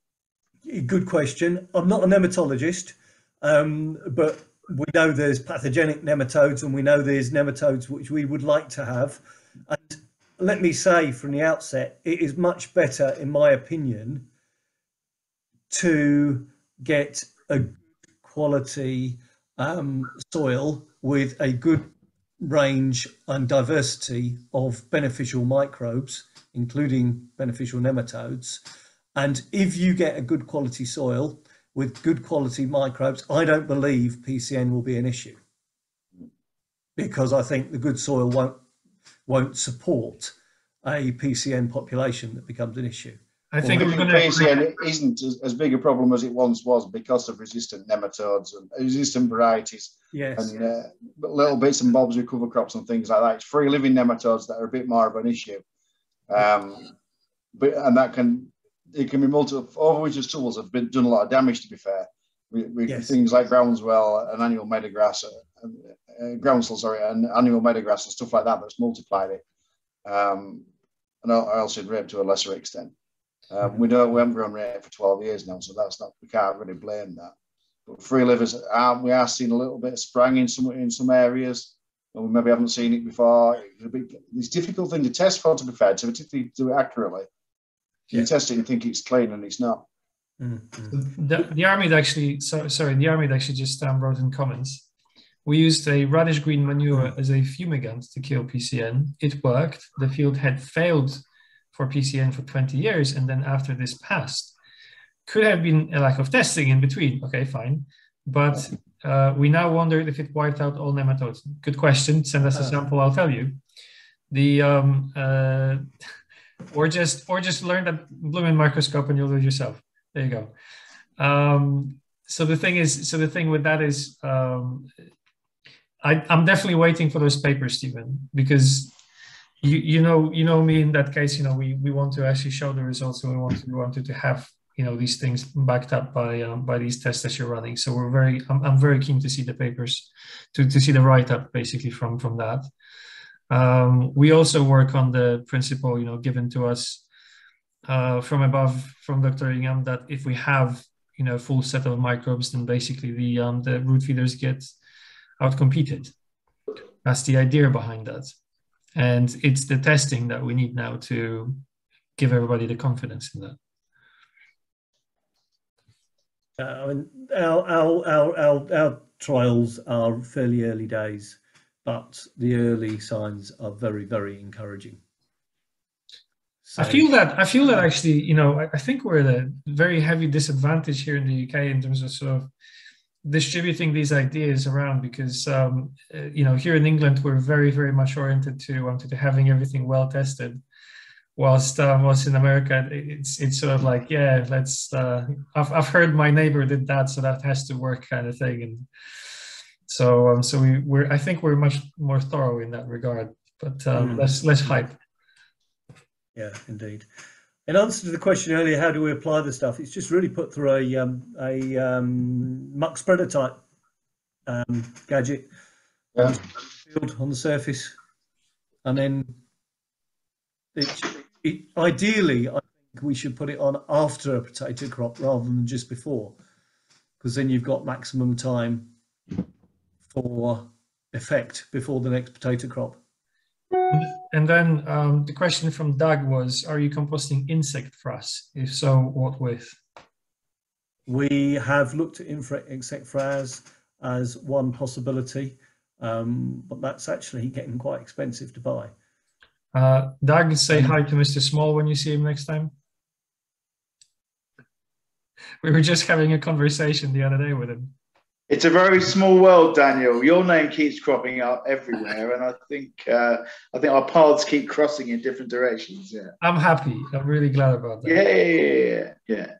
Speaker 3: Good question. I'm not a nematologist, but we know there's pathogenic nematodes and we know there's nematodes which we would like to have. And let me say from the outset, it is much better, in my opinion, to get a good quality soil with a good range and diversity of beneficial microbes, including beneficial nematodes. And if you get a good quality soil with good quality microbes, I don't believe PCN will be an issue, because I think the good soil won't support a PCN population that becomes an issue.
Speaker 2: I think
Speaker 7: PCN isn't as big a problem as it once was because of resistant nematodes and resistant varieties.
Speaker 3: Yes.
Speaker 7: And little bits and bobs with cover crops and things like that. It's free living nematodes that are a bit more of an issue. And it can be multiple. Overwinter's tools have done a lot of damage, to be fair, with
Speaker 3: Yes.
Speaker 7: things like groundswell and annual meadowgrass, groundsel, and annual meadowgrass and stuff like that that's multiplied it. And also rape to a lesser extent. We haven't grown rape for 12 years now, so we can't really blame that. But free livers, we are seeing a little bit of sprang in some areas, and we maybe haven't seen it before. It's a difficult thing to test for, to be fair, to particularly do it accurately. You test it and think it's clean, and it's not.
Speaker 2: The Armid actually, the Armid actually just wrote in comments. We used a radish green manure as a fumigant to kill PCN. It worked. The field had failed for PCN for 20 years, and then after this passed. Could have been a lack of testing in between. Okay, fine. But we now wondered if it wiped out all nematodes. Good question. Send us a sample, I'll tell you. Or just learn that blooming microscope and you'll do it yourself. There you go. So the thing with that is, I'm definitely waiting for those papers, Stephen, because you know me in that case. We want to actually show the results, and we wanted to have these things backed up by these tests that you're running. So I'm very keen to see the papers, to see the write-up basically from that. We also work on the principle given to us from above from Dr. Ingham, that if we have a full set of microbes, then basically the root feeders get outcompeted. That's the idea behind that. And it's the testing that we need now to give everybody the confidence in that.
Speaker 3: I mean, our trials are fairly early days, but the early signs are very, very encouraging. So,
Speaker 2: I feel that actually, I think we're at a very heavy disadvantage here in the UK in terms of sort of distributing these ideas around, because here in England we're very, very much oriented to having everything well tested, whilst in America it's sort of like, yeah, let's I've heard my neighbor did that, so that has to work, kind of thing. And so I think we're much more thorough in that regard, but less hype.
Speaker 3: Yeah, indeed. In answer to the question earlier, how do we apply the stuff? It's just really put through a muck spreader type gadget field on the surface, and then ideally, I think we should put it on after a potato crop rather than just before, because then you've got maximum time for effect before the next potato crop.
Speaker 2: And then the question from Doug was, are you composting insect frass? If so, what with?
Speaker 3: We have looked at insect frass as one possibility, but that's actually getting quite expensive to buy.
Speaker 2: Doug, say hi to Mr. Small when you see him next time. We were just having a conversation the other day with him.
Speaker 8: It's a very small world, Daniel. Your name keeps cropping up everywhere, and I think our paths keep crossing in different directions. Yeah,
Speaker 2: I'm happy. I'm really glad about that.
Speaker 8: Yeah.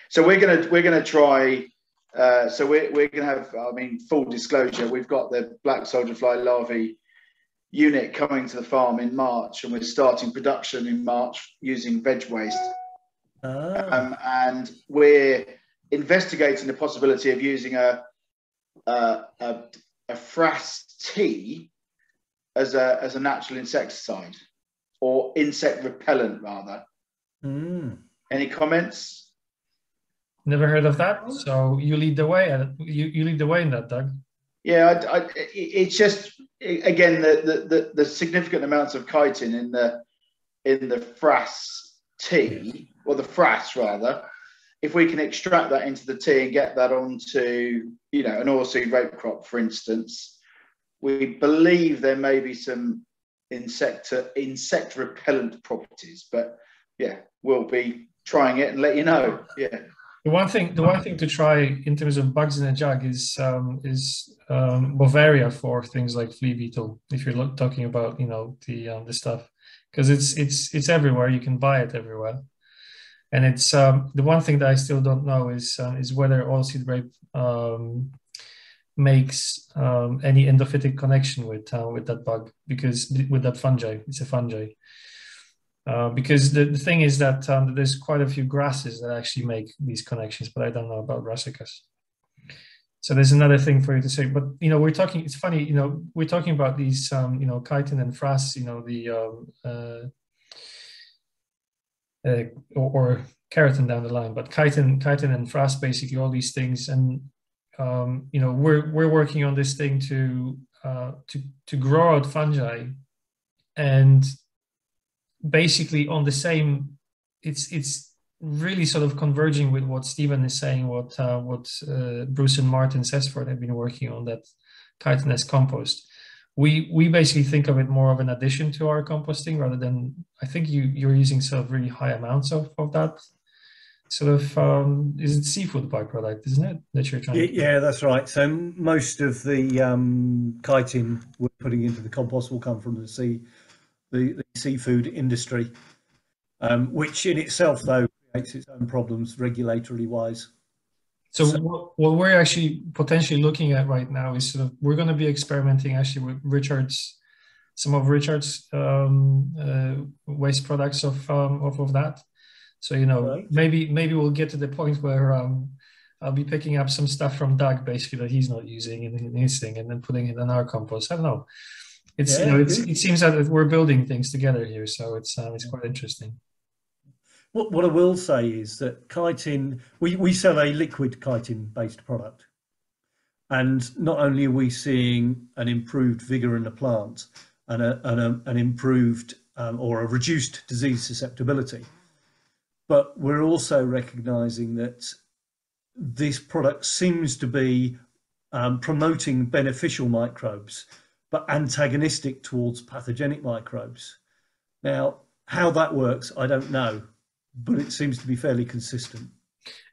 Speaker 8: So we're gonna try. So we're gonna have. I mean, full disclosure, we've got the black soldier fly larvae unit coming to the farm in March, and we're starting production in March using veg waste. And we're investigating the possibility of using a frass tea as a natural insecticide, or insect repellent rather. Any comments?
Speaker 2: Never heard of that. So you lead the way. You lead the way in that, Doug.
Speaker 8: Yeah, it's just again the significant amounts of chitin in the frass tea, or the frass rather. If we can extract that into the tea and get that onto, an oilseed rape crop, for instance, we believe there may be some insect repellent properties. But yeah, we'll be trying it and let you know. Yeah.
Speaker 2: The one thing to try in terms of bugs in a jug is Bavaria for things like flea beetle. If you're talking about the stuff, because it's everywhere. You can buy it everywhere. And it's the one thing that I still don't know is whether oilseed rape makes any endophytic connection with that bug, because with that fungi, it's a fungi. Because the thing is that there's quite a few grasses that actually make these connections, but I don't know about brassicas. So there's another thing for you to say. But we're talking. It's funny. We're talking about these chitin and frass. Or keratin down the line, but chitin and frass, basically all these things, and we're working on this thing to grow out fungi, and basically on the same. It's really sort of converging with what Stephen is saying, what Bruce and Martin Sesford have been working on, that chitin as compost. We basically think of it more of an addition to our composting, rather than, I think you're using sort of really high amounts of that sort of, is it seafood byproduct, isn't it, that you're trying to?
Speaker 3: Yeah, that's right. So most of the chitin we're putting into the compost will come from the seafood industry, which in itself, though, creates its own problems regulatory wise.
Speaker 2: So what we're actually potentially looking at right now is sort of, we're going to be experimenting actually with some of Richard's waste products of that. So right. maybe we'll get to the point where I'll be picking up some stuff from Doug, basically, that he's not using in his thing, and then putting it in our compost. I don't know. It seems that we're building things together here, so it's quite interesting.
Speaker 3: What I will say is that chitin, we sell a liquid chitin-based product, and not only are we seeing an improved vigor in the plant and an improved or a reduced disease susceptibility, but we're also recognizing that this product seems to be promoting beneficial microbes, but antagonistic towards pathogenic microbes. Now, how that works, I don't know, but it seems to be fairly consistent.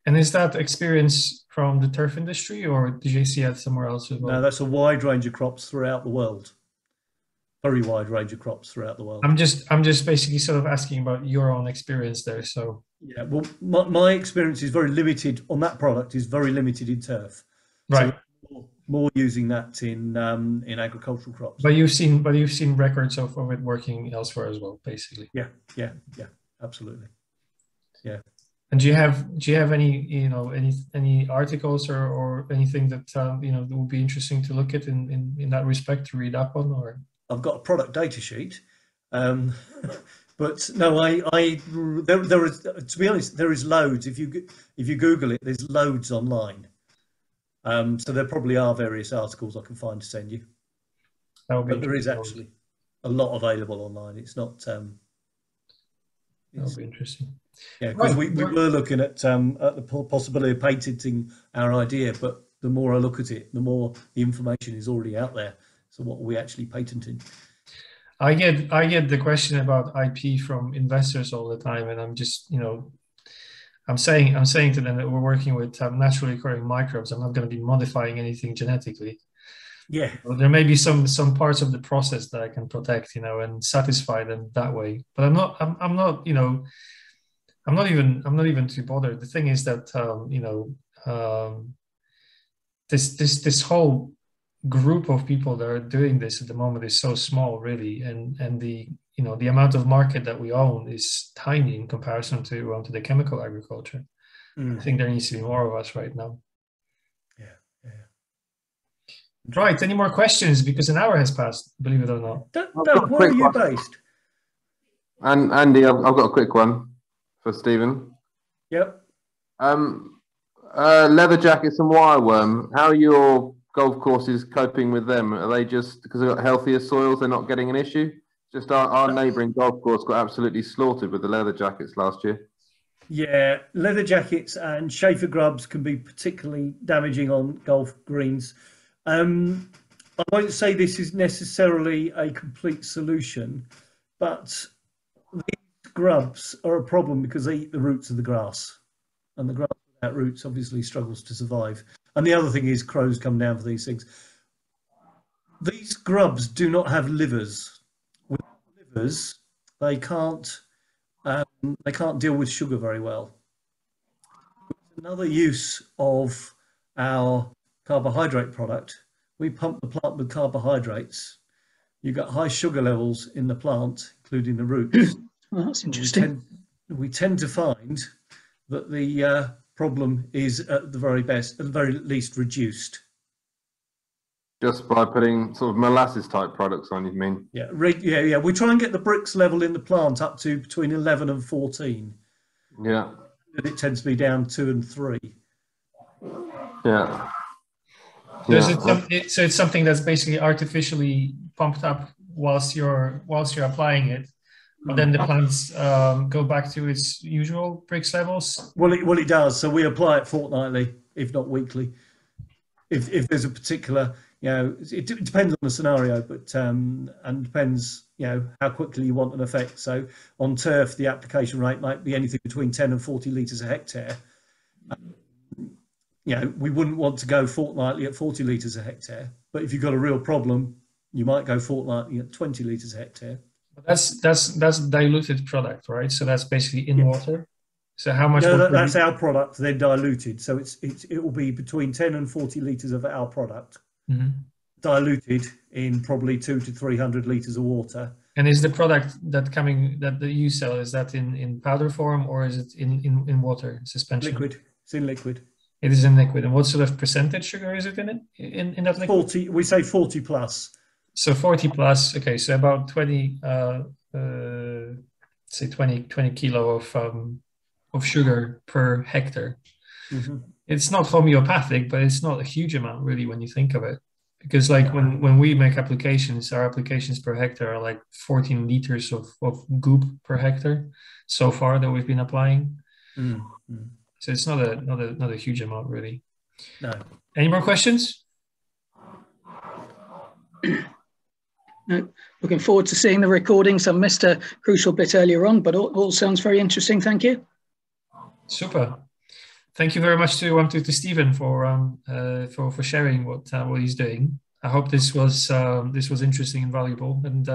Speaker 2: And is that experience from the turf industry, or did you see that somewhere else as well?
Speaker 3: No, that's a wide range of crops throughout the world. Very wide range of crops throughout the world.
Speaker 2: I'm just basically sort of asking about your own experience there. So
Speaker 3: yeah, well, my experience is very limited on that product. Is very limited in turf.
Speaker 2: Right.
Speaker 3: So more using that in agricultural crops.
Speaker 2: But you've seen records of it working elsewhere as well, basically.
Speaker 3: Yeah, absolutely. Yeah.
Speaker 2: And do you have any any articles or anything that that would be interesting to look at in that respect, to read up on? Or
Speaker 3: I've got a product data sheet, but no, there is, to be honest, there is loads. If you Google it, there's loads online. So there probably are various articles I can find to send you. But there is actually a lot available online. It's not.
Speaker 2: That'll be interesting.
Speaker 3: Yeah, because we were looking at the possibility of patenting our idea, but the more I look at it, the more the information is already out there. So what are we actually patenting?
Speaker 2: I get the question about IP from investors all the time, and I'm just, I'm saying to them that we're working with naturally occurring microbes. I'm not going to be modifying anything genetically.
Speaker 3: Yeah.
Speaker 2: Well, there may be some parts of the process that I can protect, and satisfy them that way. But I'm not even too bothered. The thing is that this whole group of people that are doing this at the moment is so small, really, and the amount of market that we own is tiny in comparison to the chemical agriculture. I think there needs to be more of us right now.
Speaker 3: Yeah.
Speaker 2: Right. Any more questions? Because an hour has passed, believe it or not.
Speaker 3: Doug, where are you based?
Speaker 1: And Andy, I've got a quick one for Stephen.
Speaker 3: Yep.
Speaker 1: Leather jackets and wireworm. How are your golf courses coping with them? Are they just because they've got healthier soils, they're not getting an issue? Just our neighbouring golf course got absolutely slaughtered with the leather jackets last year.
Speaker 3: Yeah, leather jackets and Schaefer grubs can be particularly damaging on golf greens. I won't say this is necessarily a complete solution, but these grubs are a problem because they eat the roots of the grass, and the grass without roots obviously struggles to survive. And the other thing is crows come down for these things. These grubs do not have livers. Without livers, they can't deal with sugar very well. Another use of our carbohydrate product, we pump the plant with carbohydrates. You've got high sugar levels in the plant, including the roots.
Speaker 6: Well, that's interesting.
Speaker 3: We tend to find that the problem is at the very least reduced.
Speaker 1: Just by putting sort of molasses type products on, you mean?
Speaker 3: Yeah. We try and get the Brix level in the plant up to between 11 and 14.
Speaker 1: Yeah.
Speaker 3: And it tends to be down 2 and 3.
Speaker 1: Yeah.
Speaker 2: So it's something that's basically artificially pumped up whilst you're applying it, but then the plants go back to its usual Brix levels.
Speaker 3: Well, it does. So we apply it fortnightly, if not weekly. If there's a particular, it depends on the scenario, but and depends, how quickly you want an effect. So on turf, the application rate might be anything between 10 and 40 litres a hectare. We wouldn't want to go fortnightly at 40 litres a hectare, but if you've got a real problem, you might go fortnightly at 20 litres a hectare.
Speaker 2: But that's diluted product, right? So that's basically in water. So how much?
Speaker 3: No, that's our product. They're diluted, so it will be between 10 and 40 litres of our product, diluted in probably 200 to 300 litres of water.
Speaker 2: And is the product that you sell, is that in powder form or is it in water suspension?
Speaker 3: Liquid. It's in liquid.
Speaker 2: It is in liquid. And what sort of percentage sugar is it in it? In that liquid?
Speaker 3: 40. We say 40 plus.
Speaker 2: So 40 plus. Okay, so about 20. Say 20 kilo of sugar per hectare. It's not homeopathic, but it's not a huge amount really when you think of it. Because like when we make applications, our applications per hectare are like 14 liters of goop per hectare so far that we've been applying. So it's not a huge amount really.
Speaker 3: No.
Speaker 2: Any more questions?
Speaker 6: No. Looking forward to seeing the recordings. I missed a crucial bit earlier on, but all sounds very interesting. Thank you.
Speaker 2: Super. Thank you very much to Stephen for sharing what he's doing. I hope this was interesting and valuable, and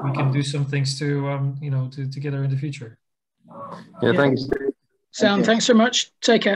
Speaker 2: we can do some things together in the future.
Speaker 1: Yeah, thanks.
Speaker 6: Thanks so much. Take care.